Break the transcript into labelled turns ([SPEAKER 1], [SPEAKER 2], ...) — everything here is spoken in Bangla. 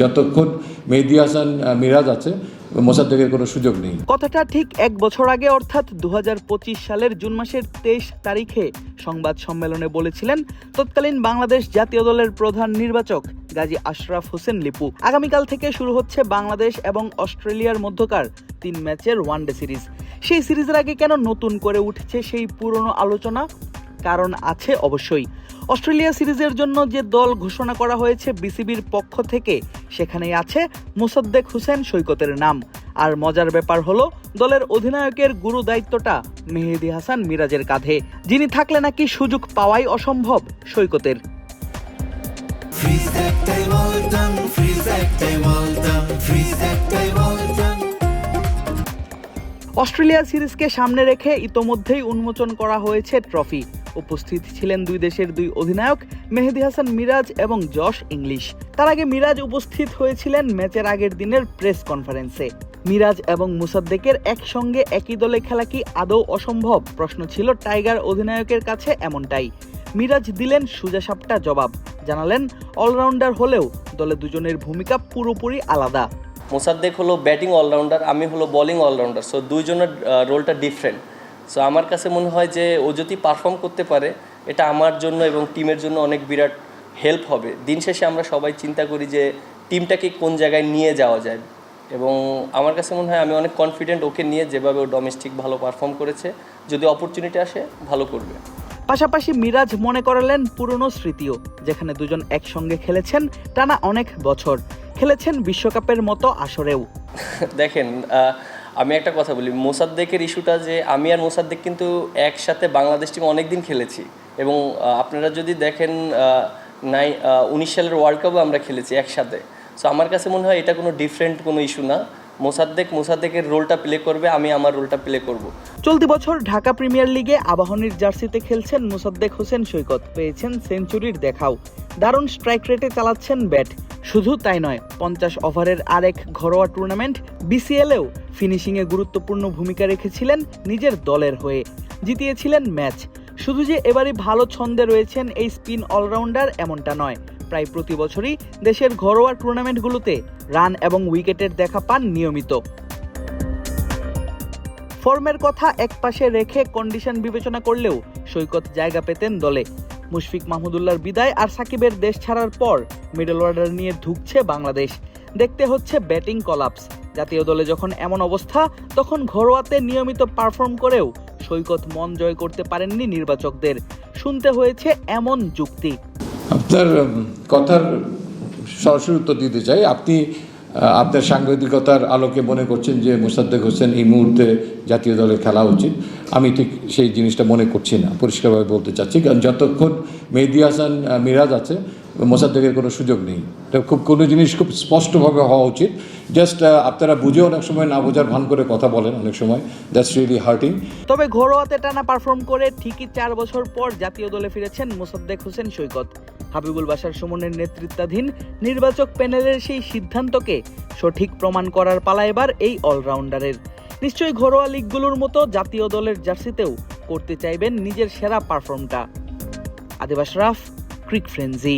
[SPEAKER 1] যতক্ষণ মেহেদী হাসান মিরাজ আছে মোসাদ্দেকের কোনো সুযোগ নেই।
[SPEAKER 2] কথাটা ঠিক এক বছর আগে অর্থাৎ 2025 সালের জুন মাসের 23 তারিখে সংবাদ সম্মেলনে বলেছিলেন তৎকালীন বাংলাদেশ জাতীয় দলের প্রধান নির্বাচক গাজী আশরাফ হোসেন লিপু। আগামীকাল থেকে শুরু হচ্ছে বাংলাদেশ এবং অস্ট্রেলিয়ার মধ্যকার 3 ম্যাচের ওয়ানডে সিরিজ। সেই সিরিজের আগে কেন নতুন করে উঠছে সেই পুরনো আলোচনা? কারণ আছে অবশ্যই। অস্ট্রেলিয়া সিরিজের জন্য যে দল ঘোষণা করা হয়েছে বিসিবির পক্ষ থেকে, সেখানেই আছে মোসাদ্দেক হোসেন সৈকতের নাম। আর মজার ব্যাপার হলো দলের অধিনায়কের গুরু দায়িত্বটা মেহেদী হাসান মিরাজের কাঁধে, যিনি থাকলে নাকি সুযোগ পাওয়াই অসম্ভব সৈকতের। অস্ট্রেলিয়া সিরিজকে সামনে রেখে ইতোমধ্যেই উন্মোচন করা হয়েছে ট্রফি। উপস্থিত ছিলেন দুই দেশের দুই অধিনায়ক মেহেদী হাসান মিরাজ এবং জশ ইংলিশ। তার আগে মিরাজ উপস্থিত হয়েছিলেন ম্যাচের আগের দিনের প্রেস কনফারেন্সে। মিরাজ এবং মুসাদ্দেকের একসঙ্গে একই দলে খেলা কি আদৌ অসম্ভব? প্রশ্ন ছিল টাইগার অধিনায়কের কাছে এমনটাই। মিরাজ দিলেন সোজাসাপটা জবাব, জানালেন অলরাউন্ডার হলেও দলে দুজনের ভূমিকা পুরোপুরি আলাদা।
[SPEAKER 3] মোসাদ্দেক হলো ব্যাটিং অলরাউন্ডার, আমি হলো বোলিং অলরাউন্ডার, সো দুইজনের রোলটা ডিফারেন্ট। সো আমার কাছে মনে হয় যে ও যদি পারফর্ম করতে পারে এটা আমার জন্য এবং টিমের জন্য অনেক বিরাট হেল্প হবে। দিন শেষে আমরা সবাই চিন্তা করি যে টিমটাকে কোন জায়গায় নিয়ে যাওয়া যায়, এবং আমার কাছে মনে হয় আমি অনেক কনফিডেন্ট ওকে নিয়ে, যেভাবে ও ডোমেস্টিক ভালো পারফর্ম করেছে, যদি অপরচুনিটি আসে ভালো করবে।
[SPEAKER 2] পাশাপাশি মিরাজ মনে করালেন পুরনো স্মৃতিও, যেখানে দুজন একসঙ্গে খেলেছেন টানা অনেক বছর, খেলেছেন বিশ্বকাপের মতো আসরেও।
[SPEAKER 3] দেখেন, আমি একটা কথা বলি, মোসাদ্দেকের ইস্যুটা যে আমি আর মোসাদ্দেক কিন্তু একসাথে বাংলাদেশ টিমে অনেক দিন খেলেছি, এবং আপনারা যদি দেখেন 19 সালের ওয়ার্ল্ড কাপও আমরা খেলেছি একসাথে। সো আমার কাছে মনে হয় এটা কোনো ডিফারেন্ট কোনো ইস্যু না। মোসাদ্দেকের রোলটা প্লে করবে, আমি আমার রোলটা প্লে করব।
[SPEAKER 2] চলতি বছর ঢাকা প্রিমিয়ার লিগে আবাহনীর জার্সিতে খেলছেন মোসাদ্দেক হোসেন সৈকত, পেয়েছেন সেঞ্চুরির দেখাও। দারুণ স্ট্রাইক রেটে চালাচ্ছেন ব্যাট। শুধু তাই নয়, 50 ওভারের আরেক ঘরোয়া টুর্নামেন্ট বিসিএলেও ফিনিশিংয়ে গুরুত্বপূর্ণ ভূমিকা রেখেছিলেন নিজের দলের হয়ে, জিতিয়েছিলেন ম্যাচ। শুধু যে এবারই ভালো ছন্দে রয়েছেন এই স্পিন অলরাউন্ডার এমনটা নয়, প্রায় প্রতি বছরই দেশের ঘরোয়া টুর্নামেন্টগুলোতে রান এবং উইকেটের দেখা পান নিয়মিত। ফর্মের কথা একপাশে রেখে কন্ডিশন বিবেচনা করলেও সৈকত জায়গা পেতেন দলে। মুশফিক মাহমুদুল্লাহর বিদায় আর সাকিবের দেশ ছাড়ার পর মিডল অর্ডার নিয়ে ঢুকছে বাংলাদেশ। দেখতে হচ্ছে ব্যাটিং কলাপস। জাতীয় দলে যখন এমন অবস্থা, তখন ঘরোয়াতে নিয়মিত পারফর্ম করেও সৈকত মন জয় করতে পারেননি নির্বাচকদের। শুনতে হয়েছে এমন যুক্তি।
[SPEAKER 1] আপনার কথার সরাসরি উত্তর দিতে চাই। আপনি আপনার সাংবাদিকতার আলোকে মনে করছেন যে মোসাদ্দেক হোসেন এই মুহূর্তে জাতীয় দলে খেলা উচিত। আমি ঠিক সেই জিনিসটা মনে করছি না, পরিষ্কারভাবে বলতে চাচ্ছি। কারণ যতক্ষণ মেহেদী হাসান মিরাজ আছে মোসাদ্দেকের কোনো সুযোগ নেই। এটা কোনো জিনিস খুব স্পষ্টভাবে হওয়া উচিত। জাস্ট আপনারা বুঝে অনেক সময় না বোঝার ভান করে কথা বলেন, অনেক সময় দ্যাটস রিয়েলি হার্টিং।
[SPEAKER 2] তবে ঘরোয়াতে টানা পারফর্ম করে ঠিকই 4 বছর পর জাতীয় দলে ফিরেছেন মোসাদ্দেক হোসেন সৈকত। হাবিবুল বাশার সুমনের নেতৃত্বাধীন নির্বাচক প্যানেলের সেই সিদ্ধান্তকে সঠিক প্রমাণ করার পালা এবার এই অলরাউন্ডারের। নিশ্চয়ই ঘরোয়া লিগগুলোর মতো জাতীয় দলের জার্সিতেও করতে চাইবেন নিজের সেরা পারফর্মটা। আদিব আশরাফ, ক্রিক ফ্রেন্জি।